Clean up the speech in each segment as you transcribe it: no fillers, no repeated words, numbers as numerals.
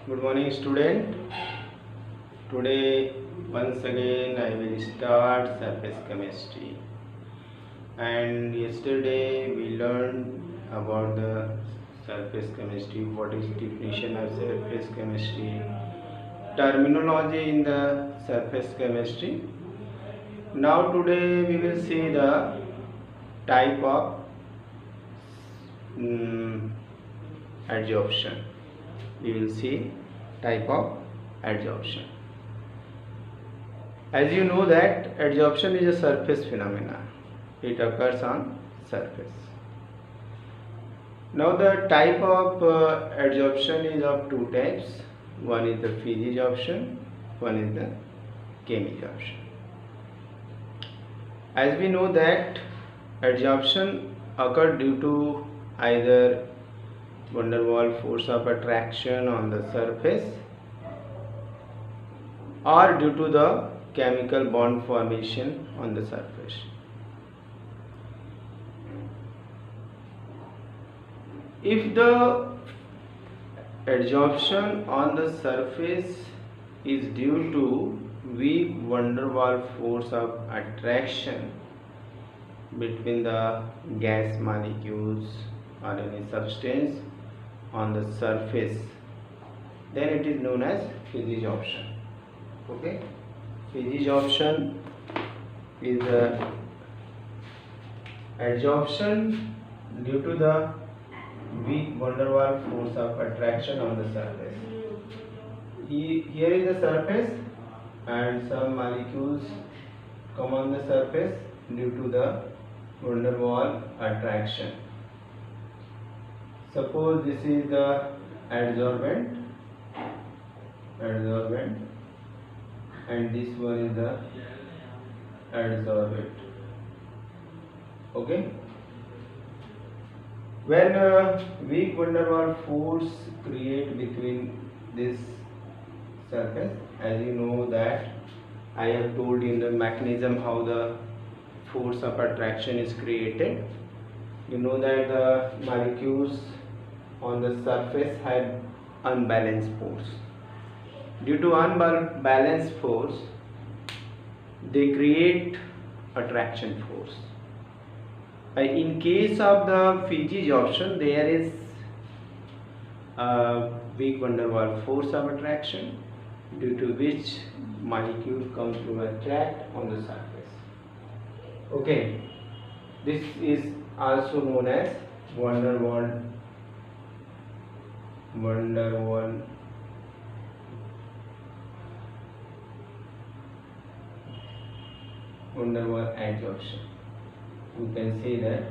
Good morning, student. Today, once again, I will start surface chemistry. And yesterday, we learned about the surface chemistry. What is definition of surface chemistry? Terminology in the surface chemistry. Now, today, we will see the type of adsorption. We will see type of adsorption. As you know that adsorption is a surface phenomena. It occurs on surface. Now the type of adsorption is of two types. One is the phase adsorption, one is the chemisorption. As we know that adsorption occurs due to either van der Waals force of attraction on the surface or due to the chemical bond formation on the surface. If the adsorption on the surface is due to weak van der Waals force of attraction between the gas molecules or any substance on the surface, then it is known as phase adsorption. Okay, phase adsorption is the adsorption due to the weak van der Waals force of attraction on the surface. Here is the surface and some molecules come on the surface due to the van der Waals attraction. Suppose this is the adsorbent and this one is the adsorbate. Okay, when weak van der Waals force create between this surface, as you know that I have told in the mechanism how the force of attraction is created. You know that the molecules on the surface have unbalanced force. Due to unbalanced force, they create attraction force. In case of the phase adsorption, there is a weak van der Waals force of attraction due to which molecule comes to attract on the surface. Okay, this is also known as van der Waals adsorption. You can say that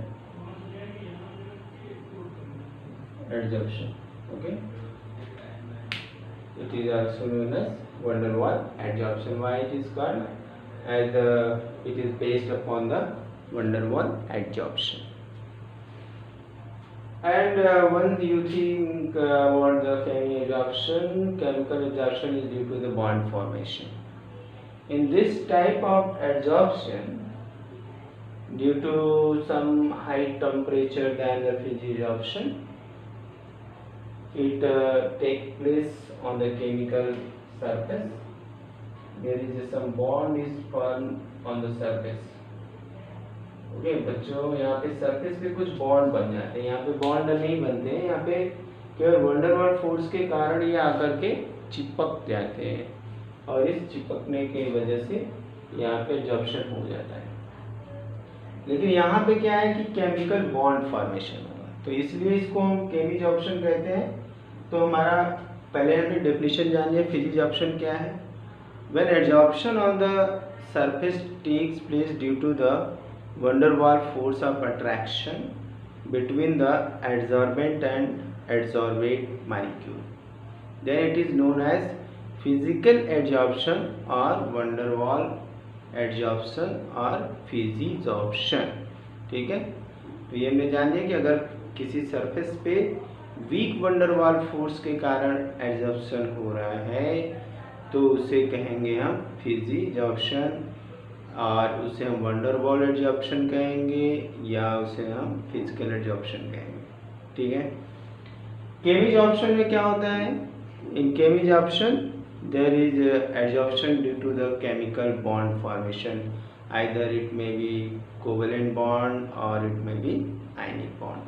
adsorption. Okay, it is also known as van der Waals adsorption. Why it is called? As it is based upon the van der Waals adsorption. And when you think about the chemical adsorption is due to the bond formation. In this type of adsorption, due to some high temperature than the phase adsorption, it takes place on the chemical surface. There is some bond is formed on the surface. Okay बच्चों, यहाँ पे surface पे कुछ bond बन जाते हैं. यहाँ पे बॉन्ड नहीं बनते हैं, यहाँ पे केवल van der Waals फोर्स के कारण ये आकर के चिपक जाते हैं और इस चिपकने की वजह से यहाँ पे एडसॉर्प्शन हो जाता है. लेकिन यहाँ पे क्या है कि केमिकल बॉन्ड फॉर्मेशन होगा, तो इसलिए इसको हम केमिसॉर्प्शन कहते हैं. तो हमारा पहले यहाँ पे डेफिनेशन जानिए phase adsorption क्या है. When adsorption on the surface takes place due to the van der Waals force of attraction between the adsorbent and adsorbate molecule, then it is known as physical adsorption or van der Waals adsorption or phase adsorption. ठीक है, तो ये हमें जानिए कि अगर किसी surface पे weak van der Waals force के कारण एडसॉर्प्शन हो रहा है तो उसे कहेंगे हम phase adsorption, और उसे हम van der Waals एडसॉर्प्शन कहेंगे या उसे हम फिजिकल एडसॉर्प्शन कहेंगे. ठीक है, केमिसॉर्प्शन में क्या होता है, in chemisorption there is adsorption due to the chemical bond formation. Either it may be covalent bond or it may be ionic bond.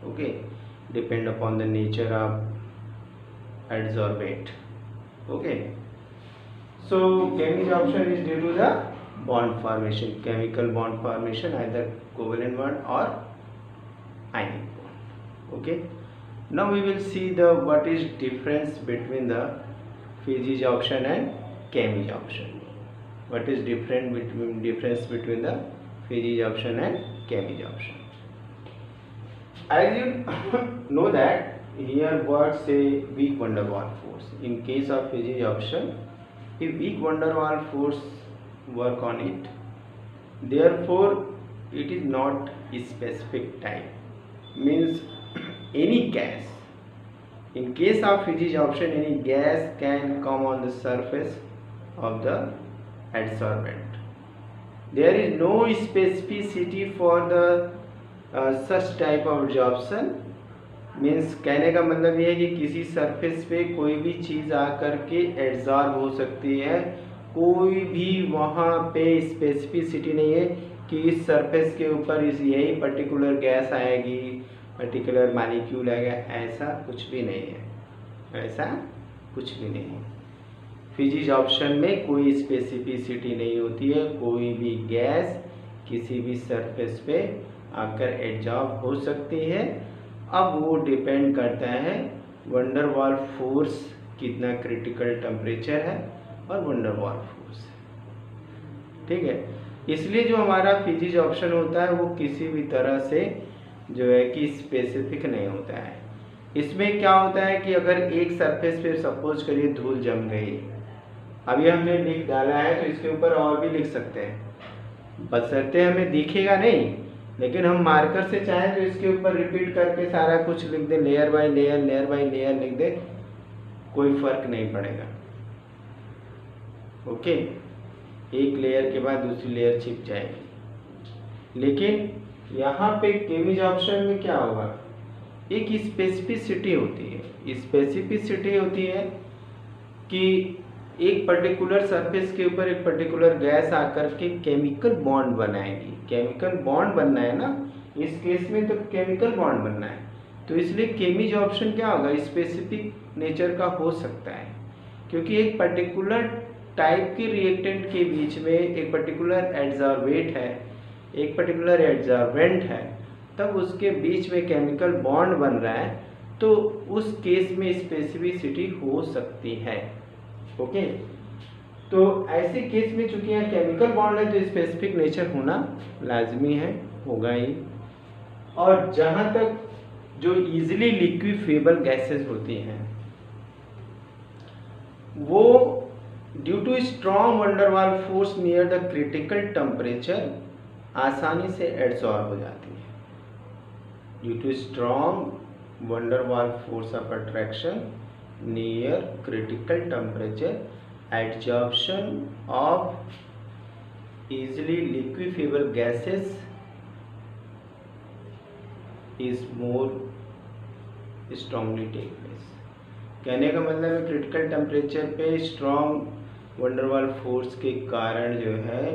Okay, depend upon the nature of adsorbate. Okay, so chemisorption is due to the bond formation, chemical bond formation, either covalent bond or ionic bond. Okay, now we will see the what is difference between the physisorption and chemisorption. What is difference between the physisorption and chemisorption? As you know that here works a weak van der Waals force. In case of physisorption, a weak van der Waals force work on it. Therefore, it is not a specific type. Means any gas. In case of physisorption, any gas can come on the surface of the adsorbent. There is no specificity for the such type of adsorption. Means कहने का मतलब ये है कि किसी surface पे कोई भी चीज़ आकर के एड्सॉर्ब हो सकती है, कोई भी वहाँ पे स्पेसिफिसिटी नहीं है कि इस सरफेस के ऊपर इस यही पर्टिकुलर गैस आएगी, पर्टिकुलर मॉलिक्यूल आएगा, ऐसा कुछ भी नहीं है, ऐसा कुछ भी नहीं है। फिजिसॉर्प्शन में कोई स्पेसिफिसिटी नहीं होती है, कोई भी गैस किसी भी सरफेस पे आकर एड्सॉर्ब हो सकती है। अब वो डिपेंड करता है वैन डर वाल्स फोर्स कितना क्रिटिकल टेम्परेचर है और वैन डर वाल्स फोर्स, ठीक है। इसलिए जो हमारा फिजिसॉर्प्शन होता है वो किसी भी तरह से जो है कि स्पेसिफिक नहीं होता है। इसमें क्या होता है कि अगर एक सरफेस पे सपोज करिए धूल जम गई, अभी हमने लिख डाला है तो इसके ऊपर और भी लिख सकते हैं, बशर्ते हमें दिखेगा नहीं, लेकिन हम मार्कर से चाहें तो इसके ऊपर रिपीट करके सारा कुछ लिख दें, layer by layer, layer by layer लिख दें, कोई फर्क नहीं पड़ेगा। ओके, एक लेयर के बाद दूसरी लेयर छिप जाएगी। लेकिन यहाँ पे केमिसॉर्प्शन में क्या होगा, एक स्पेसिफिसिटी होती है। स्पेसिफिसिटी होती है कि एक पर्टिकुलर सरफेस के ऊपर एक पर्टिकुलर गैस आकर के केमिकल बॉन्ड बनाएगी। केमिकल बॉन्ड बनना है ना, इस केस में तो केमिकल बॉन्ड बनना है, तो इसलिए केमिसॉर्प्शन क्या होगा, स्पेसिफिक नेचर का हो सकता है, क्योंकि एक पर्टिकुलर टाइप के रिएक्टेंट के बीच में एक पर्टिकुलर एड्सॉर्बेट है, एक पर्टिकुलर एड्सॉर्बेंट है, तब उसके बीच में केमिकल बॉन्ड बन रहा है, तो उस केस में स्पेसिफिसिटी हो सकती है। ओके, तो ऐसे केस में चूंकि यहाँ केमिकल बॉन्ड है तो स्पेसिफिक नेचर होना लाजमी है, होगा ही। और जहाँ तक जो इजीली लिक्विफेबल गैसेस होती हैं वो due to strong van der Waals force near the critical temperature आसानी से एड्सॉर्ब हो जाती है। Due to strong van der Waals force of attraction near critical temperature, adsorption of easily liquefiable gases is more strongly take place। कहने का मतलब है critical temperature पे strong van der Waals force के कारण जो है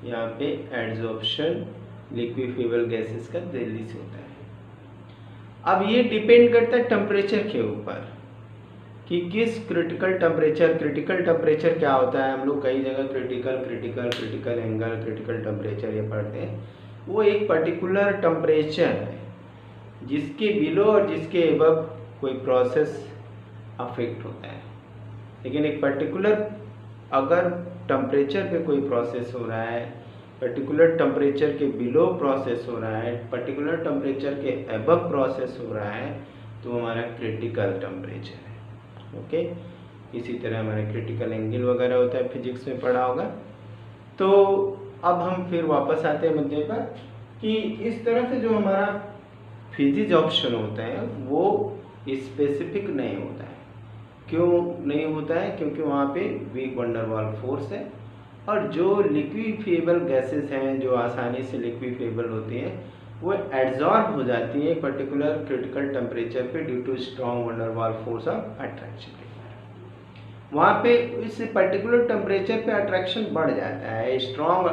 यहाँ पे एड्सॉर्प्शन लिक्विफेबल गैसेस का जल्दी से होता है। अब ये डिपेंड करता है टेम्परेचर के ऊपर कि किस क्रिटिकल टेम्परेचर क्या होता है। हम लोग कई जगह क्रिटिकल एंगल, क्रिटिकल टेम्परेचर ये पढ़ते हैं। वो एक पर्टिकुलर टेम्परेचर है जिसके बिलो और जिसके एबव कोई प्रोसेस अफेक्ट होता है। लेकिन एक पर्टिकुलर अगर टेम्परेचर पे कोई प्रोसेस हो रहा है, पर्टिकुलर टेम्परेचर के बिलो प्रोसेस हो रहा है, पर्टिकुलर टेम्परेचर के एबव प्रोसेस हो रहा है, तो हमारा क्रिटिकल टेम्परेचर है। ओके, इसी तरह हमारे क्रिटिकल एंगल वगैरह होता है, फिजिक्स में पढ़ा होगा। तो अब हम फिर वापस आते हैं मुद्दे पर कि इस तरह से जो हमारा फिजिसॉर्प्शन होता है वो स्पेसिफिक नहीं होता है। क्यों नहीं होता है? क्योंकि वहाँ पे weak van der Waals force है, और जो लिक्विफेबल गैसेस हैं जो आसानी से लिक्विफेबल होती हैं वो एड्सॉर्ब हो जाती है पर्टिकुलर क्रिटिकल टेम्परेचर पे due to strong van der Waals force of attraction के कारण। वहाँ पे इस पर्टिकुलर टेम्परेचर पे अट्रैक्शन बढ़ जाता है, स्ट्रॉन्ग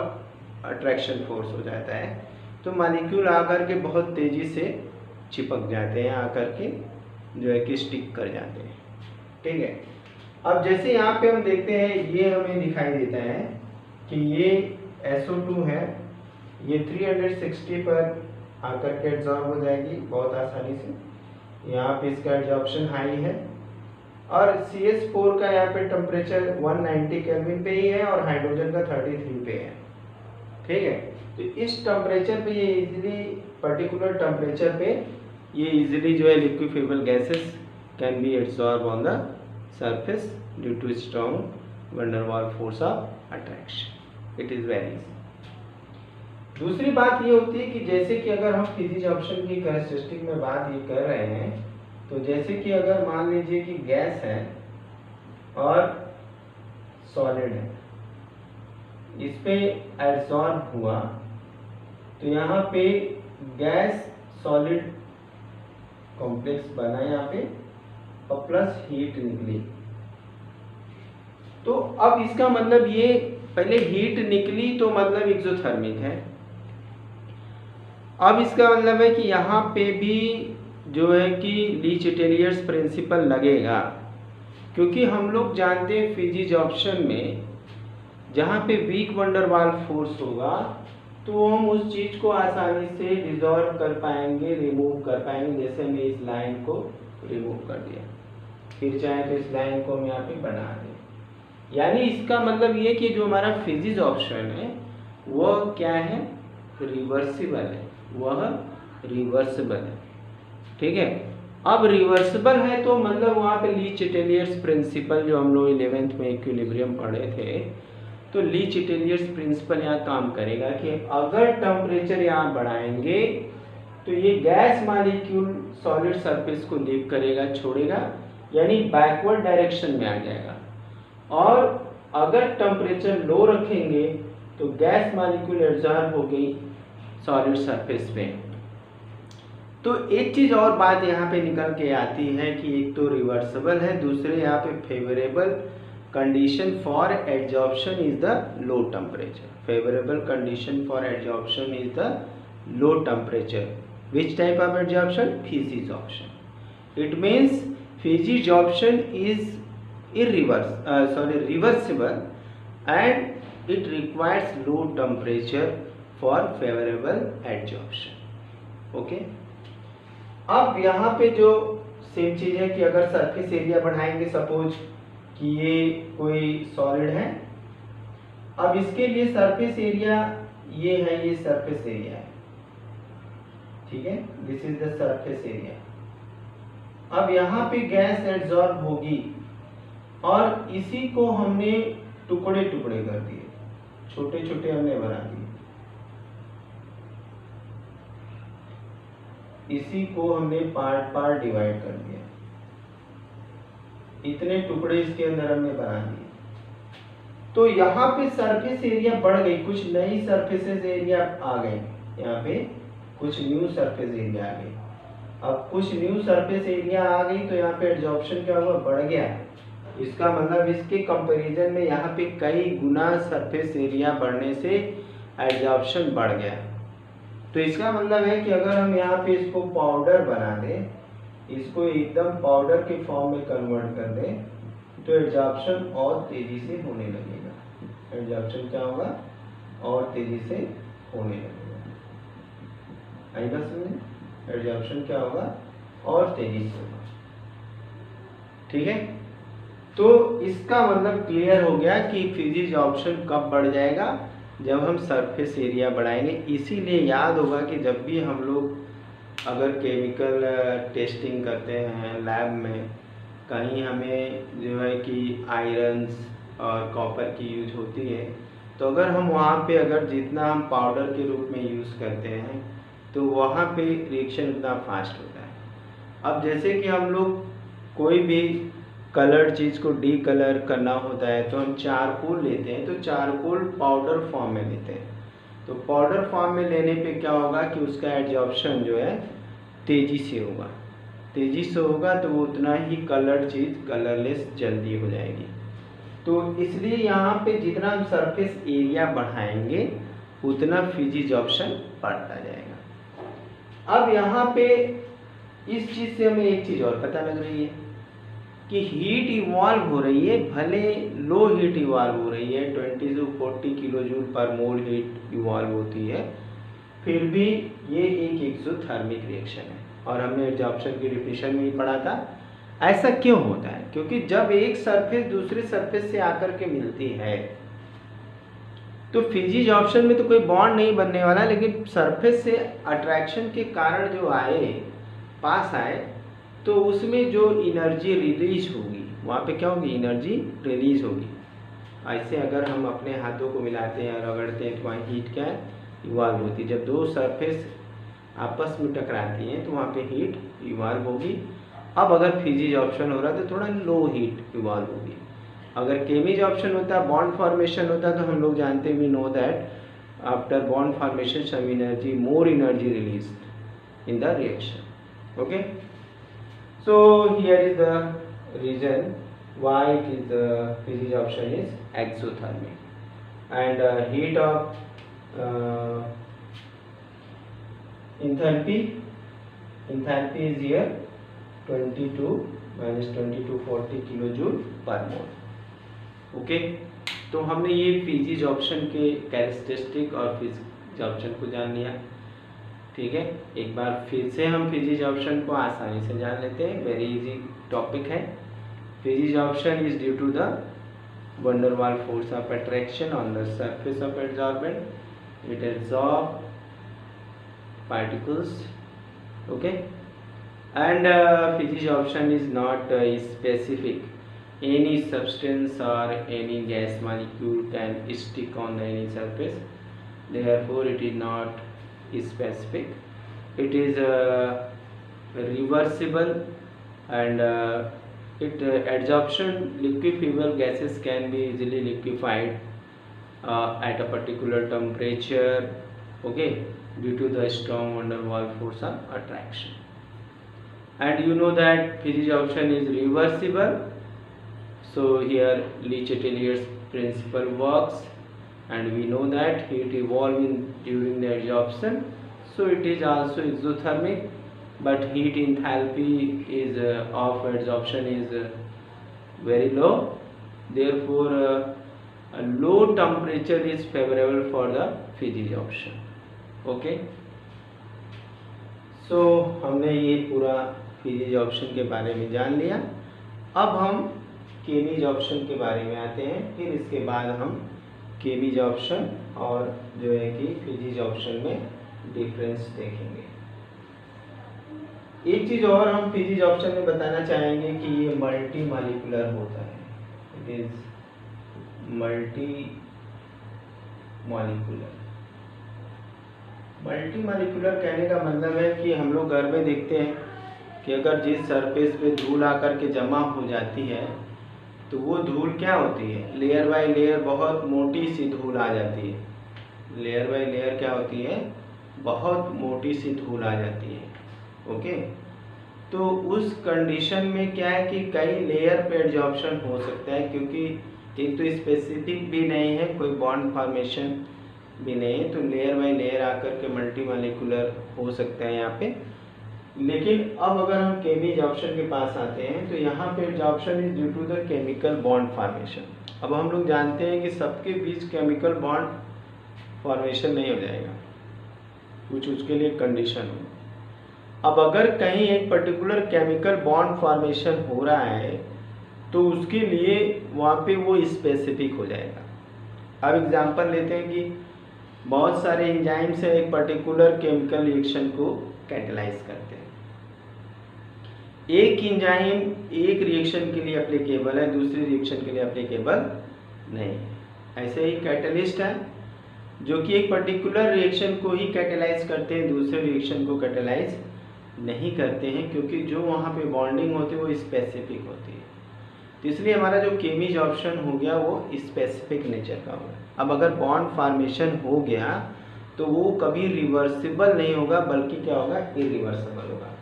अट्रैक्शन फोर्स हो जाता है, तो मॉलिक्यूल आकर के बहुत तेज़ी से चिपक जाते हैं, आकर के जो है कि स्टिक कर जाते हैं। ठीक है, अब जैसे यहाँ पे हम देखते हैं, ये हमें दिखाई देता है कि ये SO2 है, ये 360 पर आकर के एब्जॉर्ब हो जाएगी बहुत आसानी से। यहाँ पे इसका एब्जॉर्प्शन हाई है, और CH4 का यहाँ पे टेम्परेचर 190 केल्विन पे ही है और हाइड्रोजन का 33 पे है। ठीक है, तो इस टेम्परेचर पे ये इजीली, पर्टिकुलर टेम्परेचर पे ये इजीली जो है liquefiable gases can be absorb on the surface due to strong van der waal force of attraction. It is very easy. दूसरी बात ये होती है कि जैसे कि अगर हम फिजिक्स ऑप्शन की कैरेक्टरिस्टिक में बात ये कर रहे हैं, तो जैसे कि अगर मान लीजिए कि गैस है और सॉलिड है, इस पे एब्सॉर्ब हुआ, तो यहाँ पे गैस सॉलिड कॉम्प्लेक्स बना यहाँ पे और प्लस हीट निकली। तो अब इसका मतलब ये, पहले हीट निकली तो मतलब एक्सोथर्मिक है। अब इसका मतलब है कि यहाँ पे भी जो है कि ली चिटेलियर्स प्रिंसिपल लगेगा, क्योंकि हम लोग जानते हैं फिजिक्स ऑप्शन में जहाँ पे weak van der waal force होगा तो हम उस चीज़ को आसानी से डिसॉल्व कर पाएंगे, रिमूव कर पाएंगे। जैसे मैं इस लाइन को रिमूव कर दिया, फिर चाहे तो इस लाइन को हम यहाँ पे बना दें। यानी इसका मतलब ये कि जो हमारा फिजिक्स ऑप्शन है वह क्या है, रिवर्सिबल है, वह रिवर्सिबल है। ठीक है, अब रिवर्सिबल है तो मतलब वहाँ पे ली चिटेलियर्स प्रिंसिपल जो हम लोग 11th में इक्विलिब्रियम पढ़े थे, तो ली चिटेलियर्स प्रिंसिपल यहाँ काम करेगा कि अगर टेम्परेचर यहाँ बढ़ाएंगे तो ये गैस मॉलिक्यूल सॉलिड सरफेस को लीव करेगा, छोड़ेगा, यानी बैकवर्ड डायरेक्शन में आ जाएगा। और अगर टेम्परेचर लो रखेंगे तो गैस मॉलिक्यूल एब्जॉर्ब हो गई सॉलिड सरफेस पे। तो एक चीज और बात यहाँ पे निकल के आती है कि एक तो रिवर्सिबल है, दूसरे यहाँ पे favourable condition for absorption is the low temperature. Favourable condition for absorption is the low temperature. Which type of absorption? Physics option. It means physics option is reversible and it requires low temperature for favorable adsorption. Okay, अब यहाँ पे जो same चीज है कि अगर surface area बढ़ाएंगे, suppose कि ये कोई सॉलिड है, अब इसके लिए सरफेस एरिया ये है, ये सरफेस एरिया है, ठीक है, this is the surface area. अब यहाँ पे गैस एब्जॉर्ब होगी और इसी को हमने टुकड़े टुकड़े कर दिए, छोटे छोटे हमने बना दिए, इसी को हमने पार्ट पार्ट डिवाइड कर दिया, इतने टुकड़े इसके अंदर हमने बना दिए। तो यहाँ पे सरफेस एरिया बढ़ गई, कुछ नई सरफेसेस एरिया आ गए, यहाँ पे कुछ न्यू सरफेस एरिया आ गई। अब कुछ न्यू सरफेस एरिया आ गई तो यहाँ पे एब्जॉर्प्शन क्या हुआ, बढ़ गया। इसका मतलब इसके कंपैरिजन में यहाँ पे कई गुना सरफेस एरिया बढ़ने से एब्जॉर्प्शन बढ़ गया। तो इसका मतलब है कि अगर हम यहाँ पे इसको पाउडर बना दें, इसको एकदम पाउडर के फॉर्म में कन्वर्ट कर दें, तो एब्जॉर्प्शन और तेजी से होने लगेगा। एब्जॉर्प्शन क्या होगा, और तेजी से होने लगेगा। आई बात समझे? एब्जॉर्प्शन क्या होगा, और तेजी से होगा। ठीक है, तो इसका मतलब क्लियर हो गया कि फिजिक्स ऑप्शन कब बढ़ जाएगा, जब हम सरफेस एरिया बढ़ाएंगे। इसीलिए याद होगा कि जब भी हम लोग अगर केमिकल टेस्टिंग करते हैं लैब में, कहीं हमें जो है कि आयरन्स और कॉपर की यूज होती है, तो अगर हम वहाँ पे अगर जितना हम पाउडर के रूप में यूज़ करते हैं तो वहाँ पे रिएक्शन उतना फास्ट होता है। अब जैसे कि हम लोग कोई भी कलर्ड चीज़ को डी कलर करना होता है तो हम चारकोल लेते हैं, तो चारकोल पाउडर फॉर्म में लेते हैं। तो पाउडर फॉर्म में लेने पे क्या होगा कि उसका एब्जॉर्प्शन जो है तेज़ी से होगा, तेज़ी से होगा तो वो उतना ही कलर्ड चीज़ कलरलेस जल्दी हो जाएगी। तो इसलिए यहाँ पे जितना हम सरफेस एरिया बढ़ाएंगे उतना फिजिजॉर्प्शन बढ़ता जाएगा। अब यहाँ पे इस चीज़ से हमें एक चीज़ और पता लग रही है कि हीट इवॉल्व हो रही है, भले लो हीट इवॉल्व हो रही है, 20 से 40 किलो जूल पर मोल हीट इवॉल्व होती है, फिर भी ये एक एक्सोथर्मिक रिएक्शन है। और हमने एब्जॉर्प्शन की डेफिनेशन में ही पढ़ा था। ऐसा क्यों होता है? क्योंकि जब एक सरफेस दूसरे सरफेस से आकर के मिलती है तो फिजिजॉर्प्शन में तो कोई बॉन्ड नहीं बनने वाला, लेकिन सरफेस से अट्रैक्शन के कारण जो पास आए तो उसमें जो एनर्जी रिलीज होगी, वहाँ पे क्या होगी? एनर्जी रिलीज होगी। ऐसे अगर हम अपने हाथों को मिलाते हैं और रगड़ते हैं तो वहाँ हीट क्या है? इवॉल्व होती है। जब दो सरफेस आपस में टकराती हैं तो वहाँ पे हीट इवॉल्व होगी। अब अगर फिजिजॉर्प्शन हो रहा है तो थोड़ा लो हीट इवॉल्व होगी। अगर केमिजॉर्प्शन होता है, बॉन्ड फॉर्मेशन होता है, तो हम लोग जानते हैं, we know that after bond formation some energy, more energy released in the reaction. Okay, so here is the reason why it is the fijisorption is exothermic, and heat of enthalpy is here 22 minus 2240 kilojoule per mole। Okay, तो हमने ये फिजिजॉर्प्शन के characteristic और फिजिजॉर्प्शन को जान लिया। ठीक है, एक बार फिर से हम फिजिजॉर्प्शन को आसानी से जान लेते हैं। वेरी इजी टॉपिक है। Physisorption is due to the van der Waals force of attraction on the surface of adsorbent। it absorb particles, okay, and fijisorption is not specific. Any substance or any gas molecule can stick on any surface, therefore it is not specific. It is reversible, and adsorption liquefiable gases can be easily liquefied at a particular temperature, okay, due to the strong van der Waals force of attraction. And you know that fijisorption is reversible, so here Le-Chatelier's principle works, and we know that heat evolving during the adsorption, so it is also exothermic, but heat enthalpy is of adsorption is very low, therefore a low temperature is favorable for the fijisorption। okay, so हमने ये पूरा फिजिजॉर्प्शन के बारे में जान लिया। अब हम केमिजॉर्प्शन के बारे में आते हैं, फिर इसके बाद हम केमिजॉर्प्शन और जो है कि फिजिजॉर्प्शन में डिफरेंस देखेंगे। एक चीज़ और हम फिजिजॉर्प्शन में बताना चाहेंगे कि ये मल्टी मॉलिक्यूलर होता है। It is multi molecular. Multi molecular कहने का मतलब है कि हम लोग घर में देखते हैं कि अगर जिस सरफेस पे धूल आकर के जमा हो जाती है तो वो धूल क्या होती है? लेयर बाय लेयर बहुत मोटी सी धूल आ जाती है। लेयर बाय लेयर क्या होती है? बहुत मोटी सी धूल आ जाती है। ओके, तो उस कंडीशन में क्या है कि कई लेयर पे एडजॉर्प्शन हो सकता है, क्योंकि एक तो स्पेसिफिक भी नहीं है, कोई बॉन्ड फॉर्मेशन भी नहीं है, तो लेयर बाय लेयर आकर के मल्टी मॉलिक्यूलर हो सकता है यहाँ पे। लेकिन अब अगर हम केमिजॉर्प्शन के पास आते हैं तो यहाँ पे adsorption is due to the chemical bond formation. अब हम लोग जानते हैं कि सबके बीच केमिकल बॉन्ड फॉर्मेशन नहीं हो जाएगा, कुछ उसके लिए कंडीशन हो। अब अगर कहीं एक पर्टिकुलर केमिकल बॉन्ड फॉर्मेशन हो रहा है तो उसके लिए वहाँ पे वो स्पेसिफिक हो जाएगा। अब एग्जांपल लेते हैं कि बहुत सारे एंजाइम्स है एक पर्टिकुलर केमिकल रिएक्शन को कैटेलाइज करते हैं। एक एंजाइम एक रिएक्शन के लिए एप्लीकेबल है, दूसरी रिएक्शन के लिए एप्लीकेबल नहीं है। ऐसे ही कैटलिस्ट है जो कि एक पर्टिकुलर रिएक्शन को ही कैटेलाइज करते हैं, दूसरे रिएक्शन को कैटेलाइज नहीं करते हैं, क्योंकि जो वहाँ पे बॉन्डिंग होती है वो स्पेसिफिक होती है। तो इसलिए हमारा जो केमिजॉर्प्शन हो गया वो स्पेसिफिक नेचर का होगा। अब अगर बॉन्ड फॉर्मेशन हो गया तो वो कभी रिवर्सिबल नहीं होगा, बल्कि क्या होगा? इरिवर्सिबल होगा।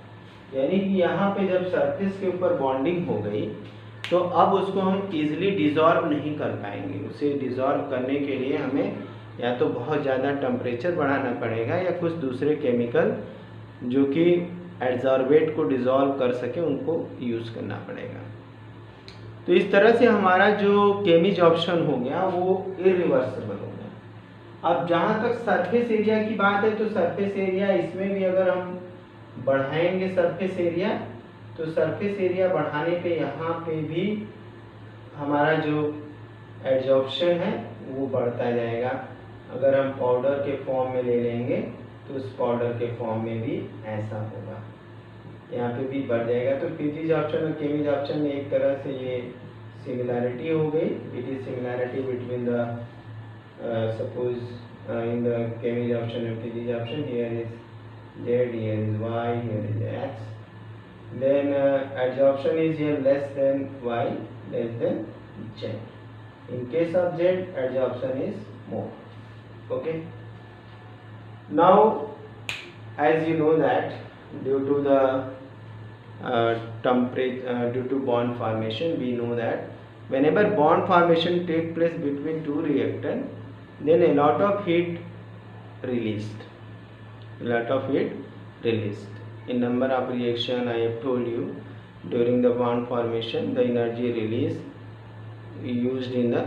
यानी कि यहाँ पे जब सरफेस के ऊपर बॉन्डिंग हो गई तो अब उसको हम इजीली डिज़ोल्व नहीं कर पाएंगे। उसे डिज़ोल्व करने के लिए हमें या तो बहुत ज़्यादा टेम्परेचर बढ़ाना पड़ेगा या कुछ दूसरे केमिकल जो कि एडजॉर्बेट को डिज़ोल्व कर सके उनको यूज़ करना पड़ेगा। तो इस तरह से हमारा जो केमिज ऑप्शन हो गया वो इरिवर्सिबल हो गया। अब जहाँ तक सरफेस एरिया की बात है तो सरफेस एरिया इसमें भी अगर हम बढ़ाएंगे सरफेस एरिया तो सरफेस एरिया बढ़ाने पे यहाँ पे भी हमारा जो एडजॉर्प्शन है वो बढ़ता जाएगा। अगर हम पाउडर के फॉर्म में ले लेंगे तो उस पाउडर के फॉर्म में भी ऐसा होगा, यहाँ पे भी बढ़ जाएगा। तो फिजिक्स ऑप्शन और केमिज ऑप्शन में एक तरह से ये सिमिलैरिटी हो गई। It is similarity between the suppose in the केमिज option and physics option, here is Z, here is Y, here is X. Then adsorption is here less than Y, less than Z. In case of Z, adsorption is more. Okay. Now, as you know that due to the temperature, due to bond formation, we know that whenever bond formation take place between two reactants, then a lot of heat released. In number of reaction, I have told you during the bond formation the energy release used in the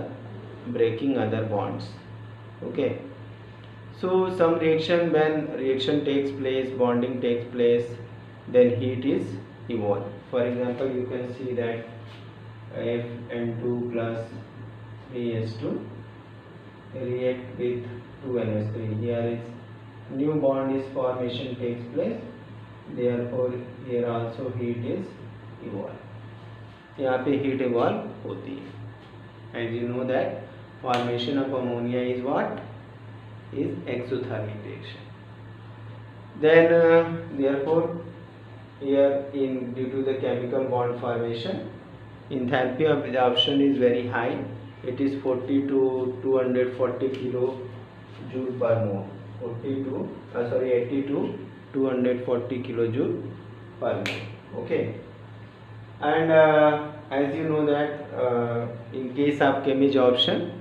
breaking other bonds. Okay, so some reaction, when reaction takes place, bonding takes place, then heat is evolved. For example, you can see that F(N2) plus 3S2 react with 2NH3. Here is new bond is formation takes place, therefore here also heat is evolved. यहाँ पे heat evolve होती है. As you know that formation of ammonia is what? Is exothermic reaction. Then therefore here due to the chemical bond formation, enthalpy of absorption is very high. It is 40 to 240 kilojoule per mole. 80 to 240 kilojoule per mole. Okay, and as you know that in case of chemical absorption,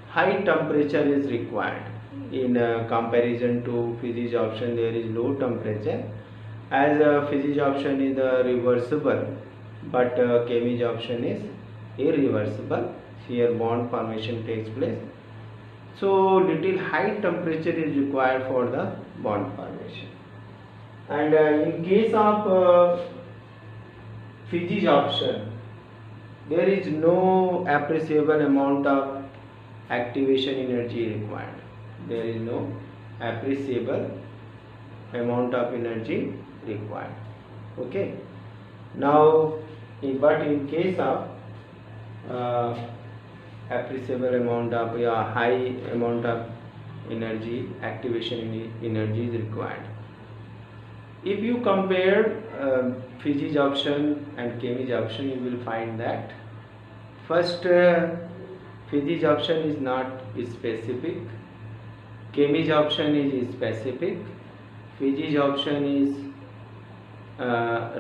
high temperature is required. In comparison to physics absorption, there is low temperature. As physics absorption is reversible, but chemical absorption is irreversible. Here bond formation takes place. So little high temperature is required for the bond formation. And in case of physics option, there is no appreciable amount of activation energy required. There is no appreciable amount of energy required. Okay. Now, but in case of appreciable amount of high amount of energy, activation energy is required. If you compare physics option and chemical option, you will find that first physics option is not specific, chemical option is specific, physics option is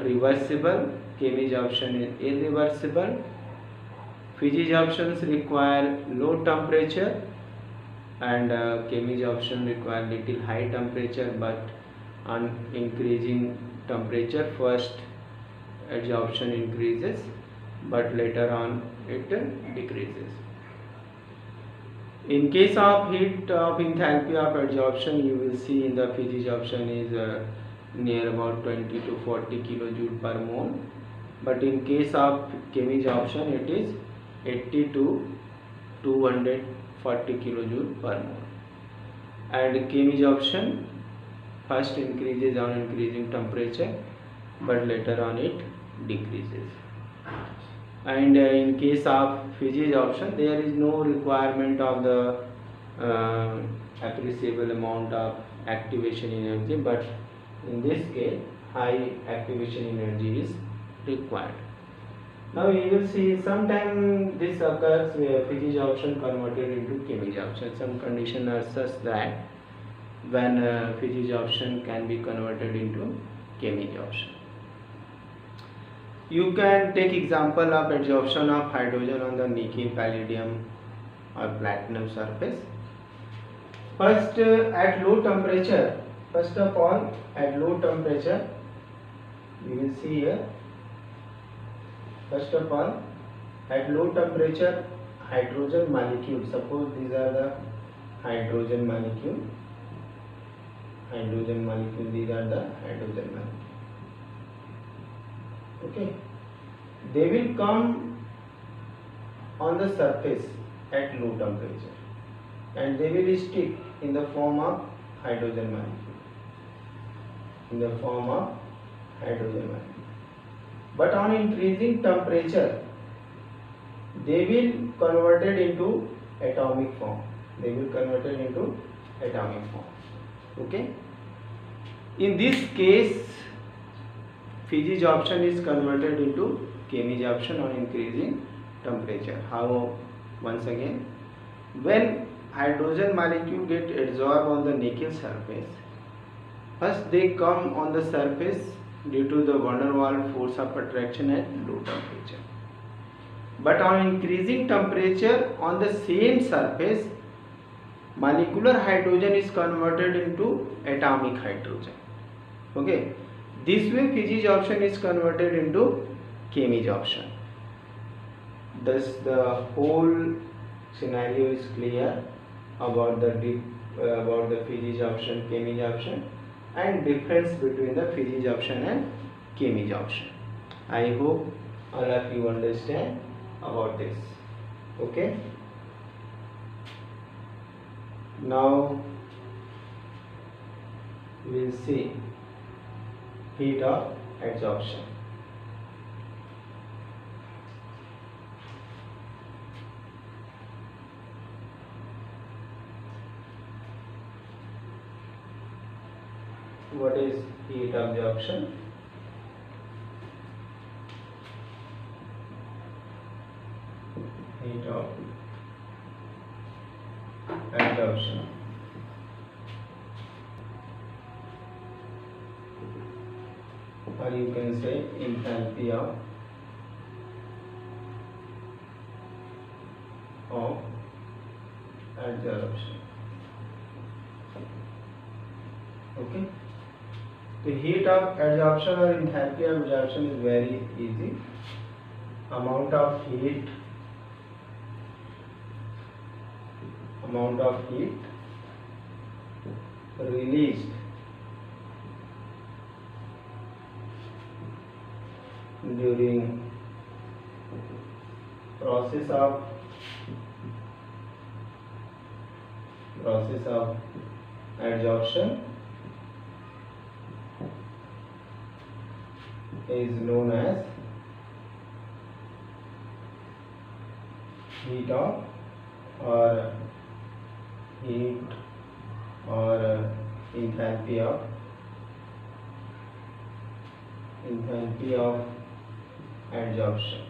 reversible, chemical option is irreversible. Physics options require low temperature and chemical option require little high temperature, but on increasing temperature first adsorption increases but later on it decreases. In case of heat of enthalpy of adsorption, you will see in the physics option is near about 20 to 40 kilojoule per mole, but in case of chemical option it is 80 to 240 kilojoule per mole. And chemical option first increases on increasing temperature but later on it decreases. And in case of physics option, there is no requirement of the appreciable amount of activation energy, but in this case high activation energy is required. Now you will see sometime this occurs where physics option converted into chemical option. Some conditions are such that when physics option can be converted into chemical option. You can take example of adsorption of hydrogen on the nickel, palladium or platinum surface. First, at low temperature, first of all, at low temperature, you will see here, first of all, at low temperature, hydrogen molecule, suppose these are the hydrogen molecule, these are the hydrogen molecule. Okay, they will come on the surface at low temperature and they will stick in the form of hydrogen molecule, but on increasing temperature they will converted into atomic form, okay. In this case, physisorption is converted into chemisorption on increasing temperature. How? Once again, when hydrogen molecule get adsorbed on the nickel surface, first they come on the surface due to the van der Waals force of attraction at low temperature. But on increasing temperature on the same surface, molecular hydrogen is converted into atomic hydrogen. Okay, this way physisorption is converted into chemisorption. Thus the whole scenario is clear about the physisorption, chemisorption, and difference between the physisorption and chemisorption. I hope all of you understand about this. Okay. Now we will see heat of adsorption. What is heat absorption? Heat of adsorption. Or you can say enthalpy of adsorption. Okay. The heat of adsorption or enthalpy of absorption is very easy. Amount of heat released during process of adsorption is known as heat of enthalpy of adsorption.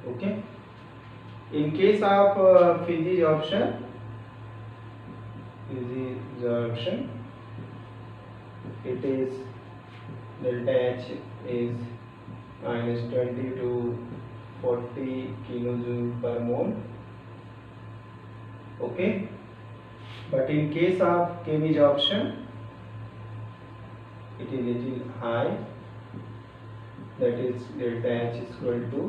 Okay. In case of physisorption, it is delta H is -20 to 40 kilojoule per mole. Okay. But in case of chemisorption, it is little high, that is delta H is equal to,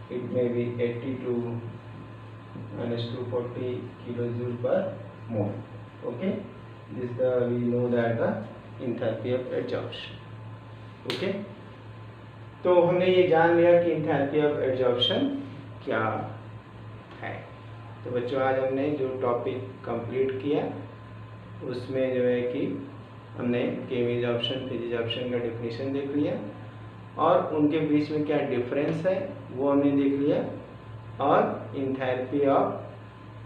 it may be 80 to -240 kilojoule per mole. Okay, this we know that the enthalpy of adsorption. Okay, तो हमने ये जान लिया कि enthalpy of adsorption क्या है। तो बच्चों आज हमने जो टॉपिक कंप्लीट किया उसमें जो है कि हमने chemisorption, physisorption का डेफिनेशन देख लिया और उनके बीच में क्या डिफरेंस है वो हमने देख लिया और enthalpy of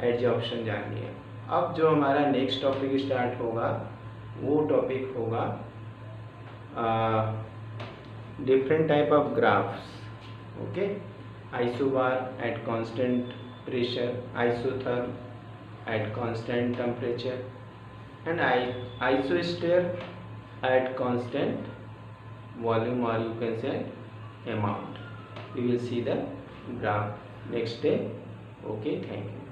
adsorption जान लिया। अब जो हमारा नेक्स्ट टॉपिक स्टार्ट होगा वो टॉपिक होगा different type of graphs. Okay, isobar at constant pressure, isotherm at constant temperature and isostere at constant volume, or you can say amount. We will see the graph next day. Okay, thank you.